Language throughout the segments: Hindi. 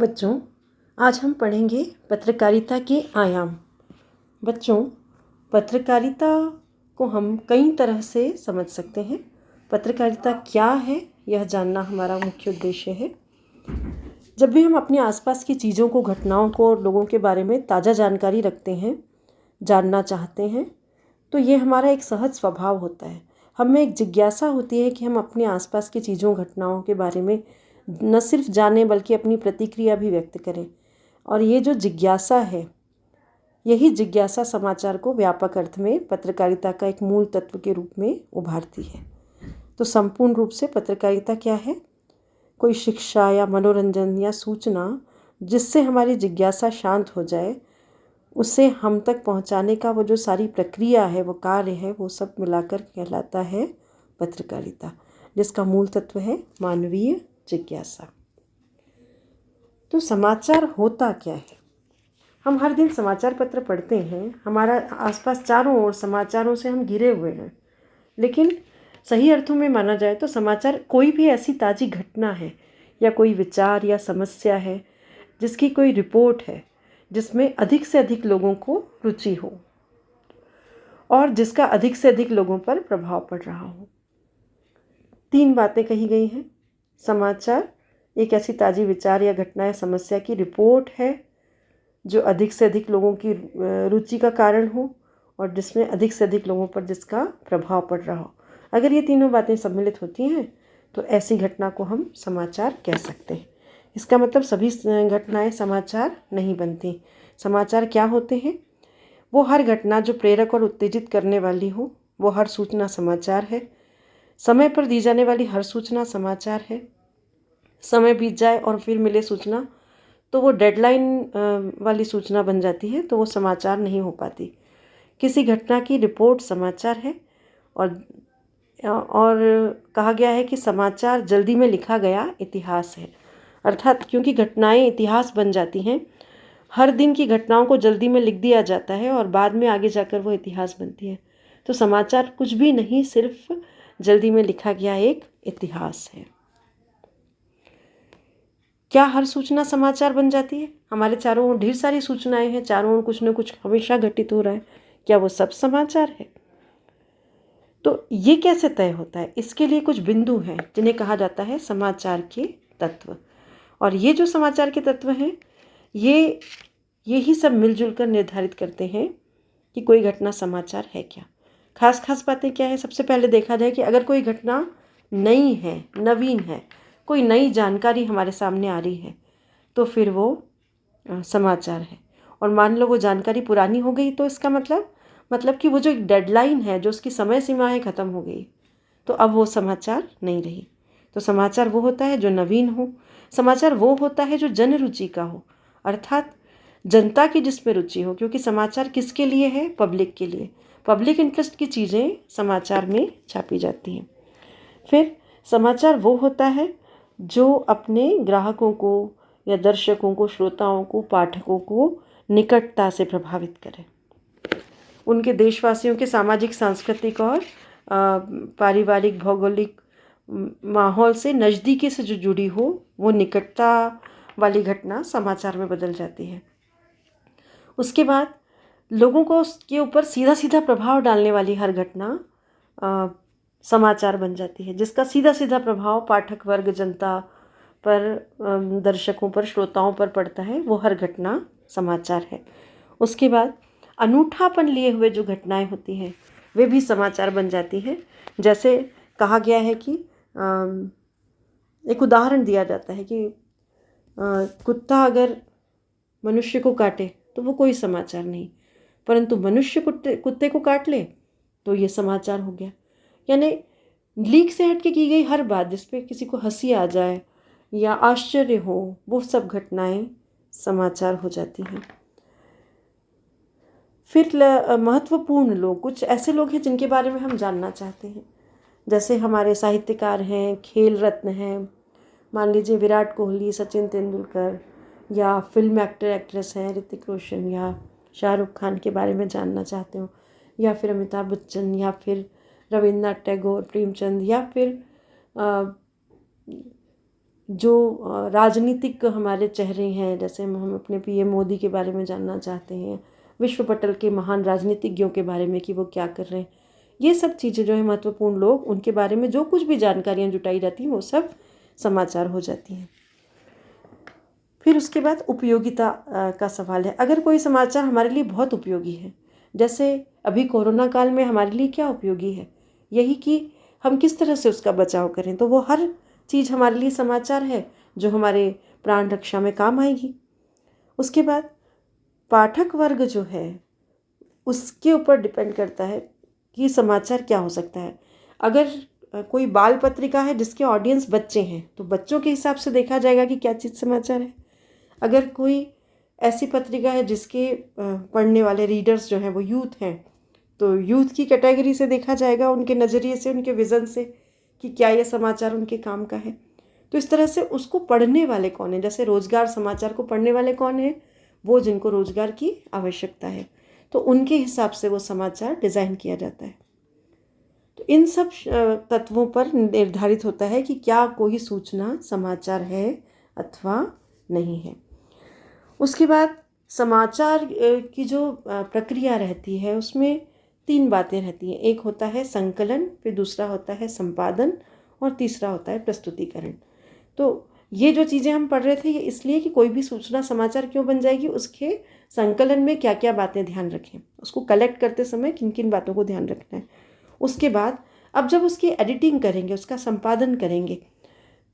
बच्चों, आज हम पढ़ेंगे पत्रकारिता के आयाम। बच्चों, पत्रकारिता को हम कई तरह से समझ सकते हैं। पत्रकारिता क्या है, यह जानना हमारा मुख्य उद्देश्य है। जब भी हम अपने आसपास की चीज़ों को, घटनाओं को और लोगों के बारे में ताज़ा जानकारी रखते हैं, जानना चाहते हैं, तो ये हमारा एक सहज स्वभाव होता है। हम में एक जिज्ञासा होती है कि हम अपने आसपास की चीज़ों, घटनाओं के बारे में न सिर्फ जानें बल्कि अपनी प्रतिक्रिया भी व्यक्त करें। और ये जो जिज्ञासा है, यही जिज्ञासा समाचार को व्यापक अर्थ में पत्रकारिता का एक मूल तत्व के रूप में उभारती है। तो संपूर्ण रूप से पत्रकारिता क्या है? कोई शिक्षा या मनोरंजन या सूचना जिससे हमारी जिज्ञासा शांत हो जाए, उसे हम तक पहुंचाने का वो जो सारी प्रक्रिया है, वो कार्य है, वो सब मिलाकर कहलाता है पत्रकारिता, जिसका मूल तत्व है मानवीय जिज्ञासा। तो समाचार होता क्या है? हम हर दिन समाचार पत्र पढ़ते हैं। हमारा आसपास चारों ओर समाचारों से हम घिरे हुए हैं। लेकिन सही अर्थों में माना जाए तो समाचार कोई भी ऐसी ताज़ी घटना है या कोई विचार या समस्या है जिसकी कोई रिपोर्ट है, जिसमें अधिक से अधिक लोगों को रुचि हो और जिसका अधिक से अधिक लोगों पर प्रभाव पड़ रहा हो। 3 बातें कही गई हैं। समाचार एक ऐसी ताज़ी विचार या घटना या समस्या की रिपोर्ट है जो अधिक से अधिक लोगों की रुचि का कारण हो और जिसमें अधिक से अधिक लोगों पर जिसका प्रभाव पड़ रहा हो। अगर ये तीनों बातें सम्मिलित होती हैं तो ऐसी घटना को हम समाचार कह सकते हैं। इसका मतलब सभी घटनाएं समाचार नहीं बनती। समाचार क्या होते हैं? वो हर घटना जो प्रेरक और उत्तेजित करने वाली हो, वो हर सूचना समाचार है। समय पर दी जाने वाली हर सूचना समाचार है। समय बीत जाए और फिर मिले सूचना तो वो डेडलाइन वाली सूचना बन जाती है, तो वो समाचार नहीं हो पाती। किसी घटना की रिपोर्ट समाचार है। और कहा गया है कि समाचार जल्दी में लिखा गया इतिहास है। अर्थात क्योंकि घटनाएं इतिहास बन जाती हैं, हर दिन की घटनाओं को जल्दी में लिख दिया जाता है और बाद में आगे जाकर वो इतिहास बनती है। तो समाचार कुछ भी नहीं, सिर्फ जल्दी में लिखा गया एक इतिहास है। क्या हर सूचना समाचार बन जाती है? हमारे चारों ओर ढेर सारी सूचनाएं हैं, चारों ओर कुछ न कुछ हमेशा घटित हो रहा है। क्या वो सब समाचार है? तो ये कैसे तय होता है? इसके लिए कुछ बिंदु हैं जिन्हें कहा जाता है समाचार के तत्व। और ये जो समाचार के तत्व हैं, ये ही सब मिलजुल कर निर्धारित करते हैं कि कोई घटना समाचार है क्या। खास बातें क्या है? सबसे पहले देखा जाए कि अगर कोई घटना नई है, नवीन है, कोई नई जानकारी हमारे सामने आ रही है, तो फिर वो समाचार है। और मान लो वो जानकारी पुरानी हो गई, तो इसका मतलब कि वो जो एक डेडलाइन है, जो उसकी समय सीमाएं ख़त्म हो गई, तो अब वो समाचार नहीं रही। तो समाचार वो होता है जो नवीन हो। समाचार वो होता है जो जन रुचि का हो, अर्थात जनता की जिसमें रुचि हो। क्योंकि समाचार किसके लिए है? पब्लिक के लिए। पब्लिक इंटरेस्ट की चीज़ें समाचार में छापी जाती हैं। फिर समाचार वो होता है जो अपने ग्राहकों को या दर्शकों को, श्रोताओं को, पाठकों को निकटता से प्रभावित करे। उनके, देशवासियों के सामाजिक, सांस्कृतिक और पारिवारिक, भौगोलिक माहौल से नज़दीकी से जो जुड़ी हो, वो निकटता वाली घटना समाचार में बदल जाती है। उसके बाद लोगों को उसके ऊपर सीधा सीधा प्रभाव डालने वाली हर घटना समाचार बन जाती है। जिसका सीधा सीधा प्रभाव पाठक वर्ग, जनता पर, दर्शकों पर, श्रोताओं पर पड़ता है, वो हर घटना समाचार है। उसके बाद अनूठापन लिए हुए जो घटनाएं होती हैं, वे भी समाचार बन जाती हैं। जैसे कहा गया है कि एक उदाहरण दिया जाता है कि कुत्ता अगर मनुष्य को काटे तो वो कोई समाचार नहीं, परंतु मनुष्य कुत्ते को काट ले तो ये समाचार हो गया। यानी लीक से हटके की गई हर बात, जिस पे किसी को हंसी आ जाए या आश्चर्य हो, वो सब घटनाएं समाचार हो जाती हैं। फिर महत्वपूर्ण लोग, कुछ ऐसे लोग हैं जिनके बारे में हम जानना चाहते हैं। जैसे हमारे साहित्यकार हैं, खेल रत्न हैं, मान लीजिए विराट कोहली, सचिन तेंदुलकर, या फिल्म एक्टर एक्ट्रेस हैं ऋतिक रोशन या शाहरुख खान के बारे में जानना चाहते हो, या फिर अमिताभ बच्चन, या फिर रविन्द्रनाथ टैगोर, प्रेमचंद, या फिर जो राजनीतिक हमारे चेहरे हैं, जैसे हम अपने पीएम मोदी के बारे में जानना चाहते हैं, विश्व पटल के महान राजनीतिज्ञों के बारे में कि वो क्या कर रहे हैं, ये सब चीज़ें जो है महत्वपूर्ण लोग, उनके बारे में जो कुछ भी जानकारियाँ जुटाई जाती हैं वो सब समाचार हो जाती हैं। फिर उसके बाद उपयोगिता का सवाल है। अगर कोई समाचार हमारे लिए बहुत उपयोगी है, जैसे अभी कोरोना काल में हमारे लिए क्या उपयोगी है, यही कि हम किस तरह से उसका बचाव करें, तो वो हर चीज़ हमारे लिए समाचार है जो हमारे प्राण रक्षा में काम आएगी। उसके बाद पाठक वर्ग जो है उसके ऊपर डिपेंड करता है कि समाचार क्या हो सकता है। अगर कोई बाल पत्रिका है जिसके ऑडियंस बच्चे हैं, तो बच्चों के हिसाब से देखा जाएगा कि क्या चीज़ समाचार है। अगर कोई ऐसी पत्रिका है जिसके पढ़ने वाले रीडर्स जो हैं वो यूथ हैं, तो यूथ की कैटेगरी से देखा जाएगा, उनके नज़रिए से, उनके विज़न से, कि क्या ये समाचार उनके काम का है। तो इस तरह से उसको पढ़ने वाले कौन हैं, जैसे रोज़गार समाचार को पढ़ने वाले कौन हैं, वो जिनको रोज़गार की आवश्यकता है, तो उनके हिसाब से वो समाचार डिज़ाइन किया जाता है। तो इन सब तत्वों पर निर्धारित होता है कि क्या कोई सूचना समाचार है अथवा नहीं है। उसके बाद समाचार की जो प्रक्रिया रहती है उसमें 3 बातें रहती हैं। एक होता है संकलन, फिर दूसरा होता है संपादन और तीसरा होता है प्रस्तुतिकरण। तो ये जो चीज़ें हम पढ़ रहे थे ये इसलिए कि कोई भी सूचना समाचार क्यों बन जाएगी, उसके संकलन में क्या क्या बातें ध्यान रखें, उसको कलेक्ट करते समय किन किन बातों को ध्यान रखना है। उसके बाद अब जब उसकी एडिटिंग करेंगे, उसका संपादन करेंगे,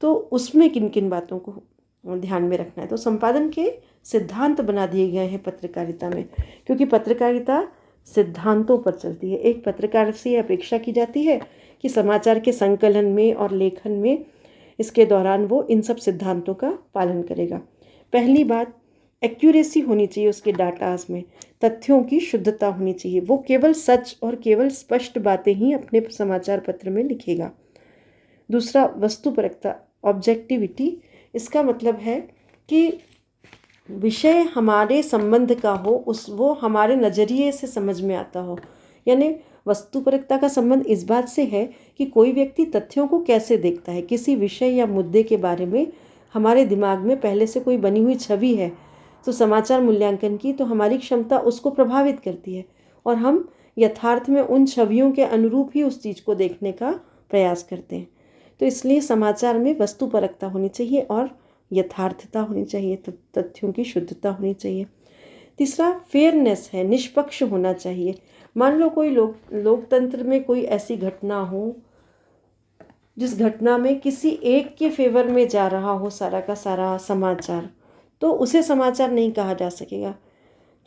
तो उसमें किन किन बातों को ध्यान में रखना है। तो संपादन के सिद्धांत बना दिए गए हैं पत्रकारिता में, क्योंकि पत्रकारिता सिद्धांतों पर चलती है। एक पत्रकार से अपेक्षा की जाती है कि समाचार के संकलन में और लेखन में इसके दौरान वो इन सब सिद्धांतों का पालन करेगा। पहली बात, एक्यूरेसी होनी चाहिए उसके डाटाज में, तथ्यों की शुद्धता होनी चाहिए। वो केवल सच और केवल स्पष्ट बातें ही अपने समाचार पत्र में लिखेगा। दूसरा, वस्तुपरकता, ऑब्जेक्टिविटी। इसका मतलब है कि विषय हमारे संबंध का हो, वो हमारे नज़रिए से समझ में आता हो। यानी वस्तुपरकता का संबंध इस बात से है कि कोई व्यक्ति तथ्यों को कैसे देखता है। किसी विषय या मुद्दे के बारे में हमारे दिमाग में पहले से कोई बनी हुई छवि है, तो समाचार मूल्यांकन की तो हमारी क्षमता उसको प्रभावित करती है और हम यथार्थ में उन छवियों के अनुरूप ही उस चीज़ को देखने का प्रयास करते हैं। तो इसलिए समाचार में वस्तुपरकता होनी चाहिए और यथार्थता होनी चाहिए, तथ्यों की शुद्धता होनी चाहिए। तीसरा, फेयरनेस है, निष्पक्ष होना चाहिए। मान लो कोई लोकतंत्र में कोई ऐसी घटना हो जिस घटना में किसी एक के फेवर में जा रहा हो सारा का सारा समाचार, तो उसे समाचार नहीं कहा जा सकेगा,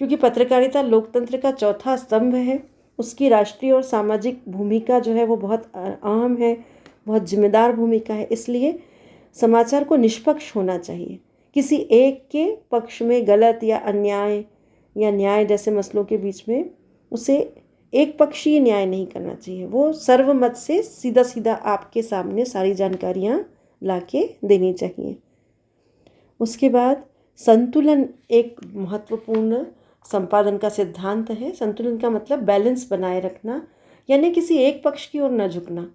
क्योंकि पत्रकारिता लोकतंत्र का चौथा स्तंभ है। उसकी राष्ट्रीय और सामाजिक भूमिका जो है वो बहुत अहम है, बहुत जिम्मेदार भूमिका है। इसलिए समाचार को निष्पक्ष होना चाहिए। किसी एक के पक्ष में गलत या अन्याय या न्याय जैसे मसलों के बीच में उसे एक पक्षीय न्याय नहीं करना चाहिए। वो सर्वमत से सीधा सीधा आपके सामने सारी जानकारियाँ लाके देनी चाहिए। उसके बाद संतुलन एक महत्वपूर्ण संपादन का सिद्धांत है। संतुलन का मतलब बैलेंस बनाए रखना, यानी किसी एक पक्ष की ओर न झुकना।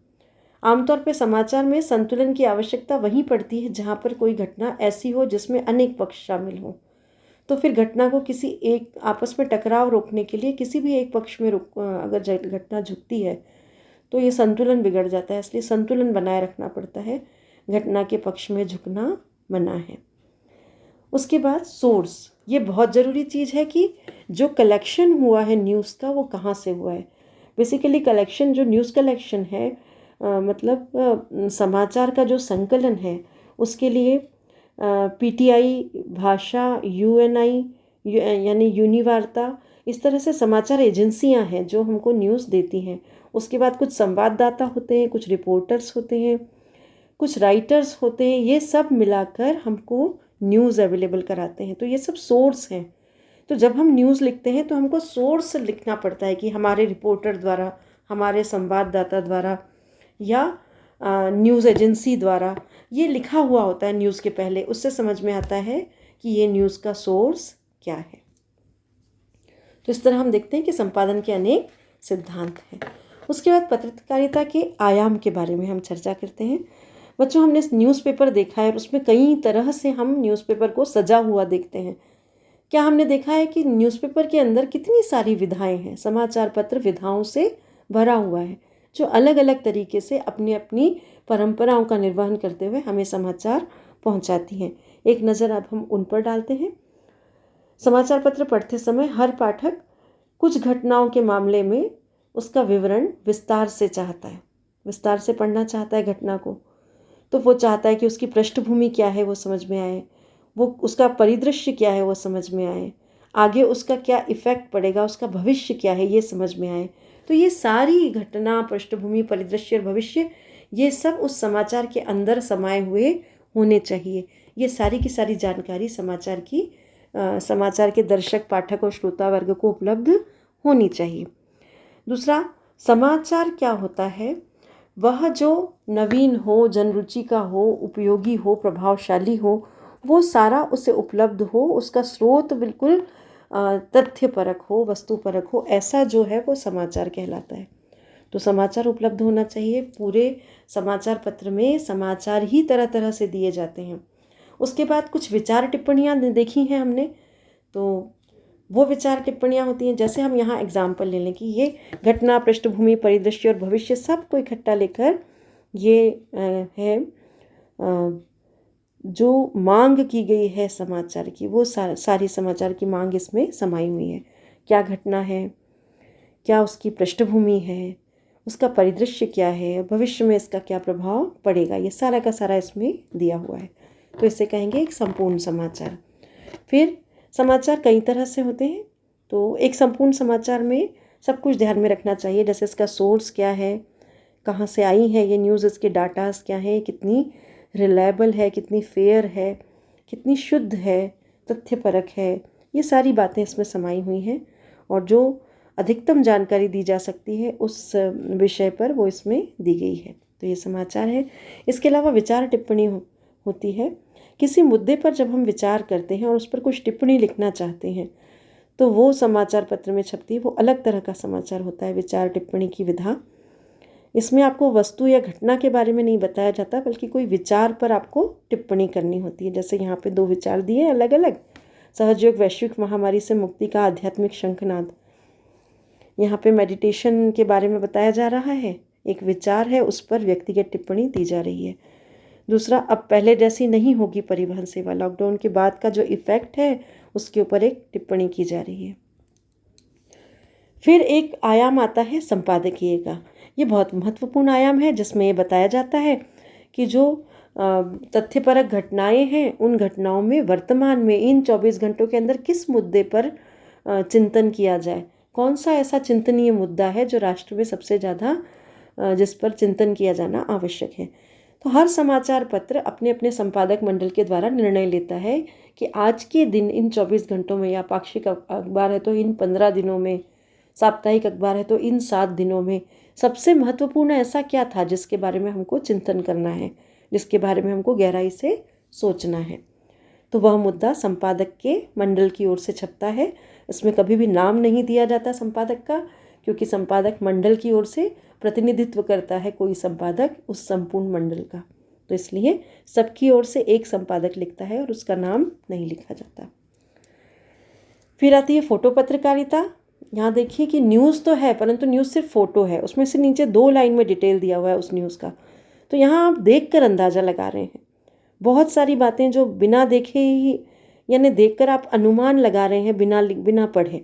आमतौर पर समाचार में संतुलन की आवश्यकता वहीं पड़ती है जहाँ पर कोई घटना ऐसी हो जिसमें अनेक पक्ष शामिल हों। तो फिर घटना को किसी एक आपस में टकराव रोकने के लिए किसी भी एक पक्ष में अगर घटना झुकती है तो ये संतुलन बिगड़ जाता है। इसलिए संतुलन बनाए रखना पड़ता है, घटना के पक्ष में झुकना मना है। उसके बाद सोर्स, ये बहुत ज़रूरी चीज़ है कि जो कलेक्शन हुआ है न्यूज़ का वो कहाँ से हुआ है। बेसिकली कलेक्शन, जो न्यूज़ कलेक्शन है, मतलब समाचार का जो संकलन है, उसके लिए पीटीआई, भाषा, यूएनआई यानी यूनिवार्ता, इस तरह से समाचार एजेंसियां हैं जो हमको न्यूज़ देती हैं। उसके बाद कुछ संवाददाता होते हैं, कुछ रिपोर्टर्स होते हैं, कुछ राइटर्स होते हैं। ये सब मिलाकर हमको न्यूज़ अवेलेबल कराते हैं। तो ये सब सोर्स हैं। तो जब हम न्यूज़ लिखते हैं तो हमको सोर्स लिखना पड़ता है कि हमारे रिपोर्टर द्वारा, हमारे संवाददाता द्वारा या न्यूज़ एजेंसी द्वारा ये लिखा हुआ होता है न्यूज़ के पहले। उससे समझ में आता है कि ये न्यूज़ का सोर्स क्या है। तो इस तरह हम देखते हैं कि संपादन के अनेक सिद्धांत हैं। उसके बाद पत्रकारिता के आयाम के बारे में हम चर्चा करते हैं। बच्चों, हमने न्यूज़पेपर देखा है और उसमें कई तरह से हम न्यूज़पेपर को सजा हुआ देखते हैं। क्या हमने देखा है कि न्यूज़पेपर के अंदर कितनी सारी विधाएं हैं? समाचार पत्र विधाओं से भरा हुआ है, जो अलग अलग तरीके से अपनी अपनी परंपराओं का निर्वहन करते हुए हमें समाचार पहुंचाती हैं। एक नज़र अब हम उन पर डालते हैं। समाचार पत्र पढ़ते समय हर पाठक कुछ घटनाओं के मामले में उसका विवरण विस्तार से चाहता है, विस्तार से पढ़ना चाहता है घटना को। तो वो चाहता है कि उसकी पृष्ठभूमि क्या है वो समझ में आए, वो उसका परिदृश्य क्या है वो समझ में आए, आगे उसका क्या इफ़ेक्ट पड़ेगा, उसका भविष्य क्या है ये समझ में आए। तो ये सारी घटना, पृष्ठभूमि, परिदृश्य और भविष्य, ये सब उस समाचार के अंदर समाये हुए होने चाहिए। ये सारी की सारी जानकारी समाचार के दर्शक, पाठक और श्रोता वर्ग को उपलब्ध होनी चाहिए। दूसरा, समाचार क्या होता है? वह जो नवीन हो, जनरुचि का हो, उपयोगी हो, प्रभावशाली हो, वो सारा उसे उपलब्ध हो, उसका स्रोत बिल्कुल तथ्यपरक हो, वस्तुपरक हो, ऐसा जो है वो समाचार कहलाता है। तो समाचार उपलब्ध होना चाहिए। पूरे समाचार पत्र में समाचार ही तरह तरह से दिए जाते हैं। उसके बाद कुछ विचार टिप्पणियाँ देखी हैं हमने, तो वो विचार टिप्पणियाँ होती हैं, जैसे हम यहाँ एग्जाम्पल ले लें कि ये घटना, पृष्ठभूमि, परिदृश्य और भविष्य सबको इकट्ठा लेकर ये है जो मांग की गई है समाचार की, वो सारी समाचार की मांग इसमें समाई हुई है। क्या घटना है, क्या उसकी पृष्ठभूमि है, उसका परिदृश्य क्या है, भविष्य में इसका क्या प्रभाव पड़ेगा, ये सारा का सारा इसमें दिया हुआ है। तो इसे कहेंगे एक संपूर्ण समाचार। फिर समाचार कई तरह से होते हैं, तो एक संपूर्ण समाचार में सब कुछ ध्यान में रखना चाहिए, जैसे इसका सोर्स क्या है, कहाँ से आई है ये न्यूज़, इसके डाटास क्या है, कितनी रिलायबल है, कितनी फेयर है, कितनी शुद्ध है, तथ्यपरक है, ये सारी बातें इसमें समाई हुई हैं। और जो अधिकतम जानकारी दी जा सकती है उस विषय पर वो इसमें दी गई है। तो ये समाचार है। इसके अलावा विचार टिप्पणी होती है। किसी मुद्दे पर जब हम विचार करते हैं और उस पर कुछ टिप्पणी लिखना चाहते हैं तो वो समाचार पत्र में छपती है, वो अलग तरह का समाचार होता है, विचार टिप्पणी की विधा। इसमें आपको वस्तु या घटना के बारे में नहीं बताया जाता, बल्कि कोई विचार पर आपको टिप्पणी करनी होती है। जैसे यहाँ पे 2 विचार दिए अलग अलग। सहजयोग वैश्विक महामारी से मुक्ति का आध्यात्मिक शंखनाद, यहाँ पे मेडिटेशन के बारे में बताया जा रहा है, एक विचार है, उस पर व्यक्तिगत टिप्पणी दी जा रही है। दूसरा, अब पहले जैसी नहीं होगी परिवहन सेवा, लॉकडाउन के बाद का जो इफ़ेक्ट है उसके ऊपर एक टिप्पणी की जा रही है। फिर एक आयाम आता है संपादकीय का। ये बहुत महत्वपूर्ण आयाम है, जिसमें ये बताया जाता है कि जो तथ्यपरक घटनाएं हैं, उन घटनाओं में वर्तमान में इन 24 घंटों के अंदर किस मुद्दे पर चिंतन किया जाए, कौन सा ऐसा चिंतनीय मुद्दा है जो राष्ट्र में सबसे ज़्यादा जिस पर चिंतन किया जाना आवश्यक है। तो हर समाचार पत्र अपने अपने संपादक मंडल के द्वारा निर्णय लेता है कि आज के दिन इन 24 घंटों में, या पाक्षिक अखबार है तो इन 15 दिनों में, साप्ताहिक अखबार है तो इन 7 दिनों में सबसे महत्वपूर्ण ऐसा क्या था जिसके बारे में हमको चिंतन करना है, जिसके बारे में हमको गहराई से सोचना है। तो वह मुद्दा संपादक के मंडल की ओर से छपता है। इसमें कभी भी नाम नहीं दिया जाता संपादक का, क्योंकि संपादक मंडल की ओर से प्रतिनिधित्व करता है कोई संपादक उस संपूर्ण मंडल का। तो इसलिए सबकी ओर से एक संपादक लिखता है और उसका नाम नहीं लिखा जाता। फिर आती है फोटो पत्रकारिता। यहाँ देखिए कि न्यूज़ तो है, परंतु न्यूज़ सिर्फ फ़ोटो है, उसमें से नीचे 2 लाइन में डिटेल दिया हुआ है उस न्यूज़ का। तो यहाँ आप देख कर अंदाज़ा लगा रहे हैं। बहुत सारी बातें जो बिना देखे ही, यानी देखकर आप अनुमान लगा रहे हैं बिना पढ़े,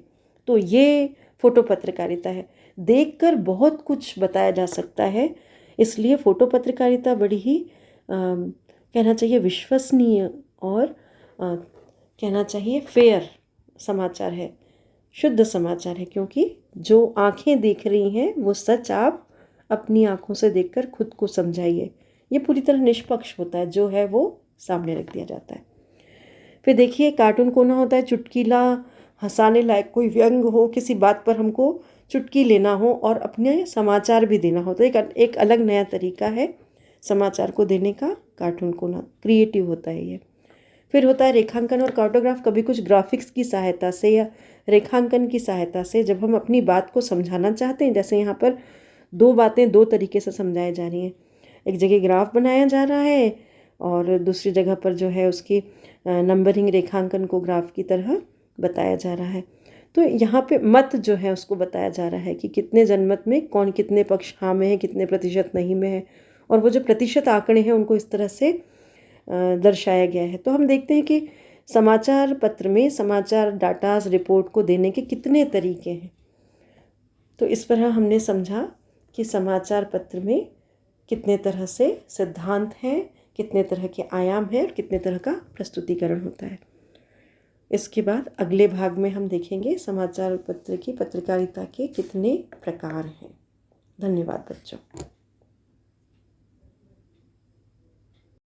तो ये फ़ोटो पत्रकारिता है। देखकर बहुत कुछ बताया जा सकता है, इसलिए फ़ोटो पत्रकारिता बड़ी ही कहना चाहिए विश्वसनीय और कहना चाहिए फेयर समाचार है, शुद्ध समाचार है, क्योंकि जो आँखें देख रही हैं वो सच आप अपनी आँखों से देखकर खुद को समझाइए। ये पूरी तरह निष्पक्ष होता है, जो है वो सामने रख दिया जाता है। फिर देखिए कार्टून कोना होता है, चुटकीला, हंसाने लायक कोई व्यंग हो, किसी बात पर हमको चुटकी लेना हो और अपने समाचार भी देना हो, तो एक अलग नया तरीका है समाचार को देने का। कार्टून कोना क्रिएटिव होता है ये। फिर होता है रेखांकन और कार्टोग्राफ। कभी कुछ ग्राफिक्स की सहायता से या रेखांकन की सहायता से जब हम अपनी बात को समझाना चाहते हैं, जैसे यहाँ पर 2 बातें 2 तरीके से समझाई जा रही हैं। एक जगह ग्राफ बनाया जा रहा है और दूसरी जगह पर जो है उसकी नंबरिंग रेखांकन को ग्राफ की तरह बताया जा रहा है। तो यहाँ पे मत जो है उसको बताया जा रहा है कि कितने जनमत में कौन कितने पक्ष हाँ में है, कितने प्रतिशत नहीं में है, और वो जो प्रतिशत आंकड़े हैं उनको इस तरह से दर्शाया गया है। तो हम देखते हैं कि समाचार पत्र में समाचार डाटाज रिपोर्ट को देने के कितने तरीके हैं। तो इस तरह हमने समझा कि समाचार पत्र में कितने तरह से सिद्धांत हैं, कितने तरह के आयाम हैं और कितने तरह का प्रस्तुतिकरण होता है। इसके बाद अगले भाग में हम देखेंगे समाचार पत्र की पत्रकारिता के कितने प्रकार हैं। धन्यवाद बच्चों।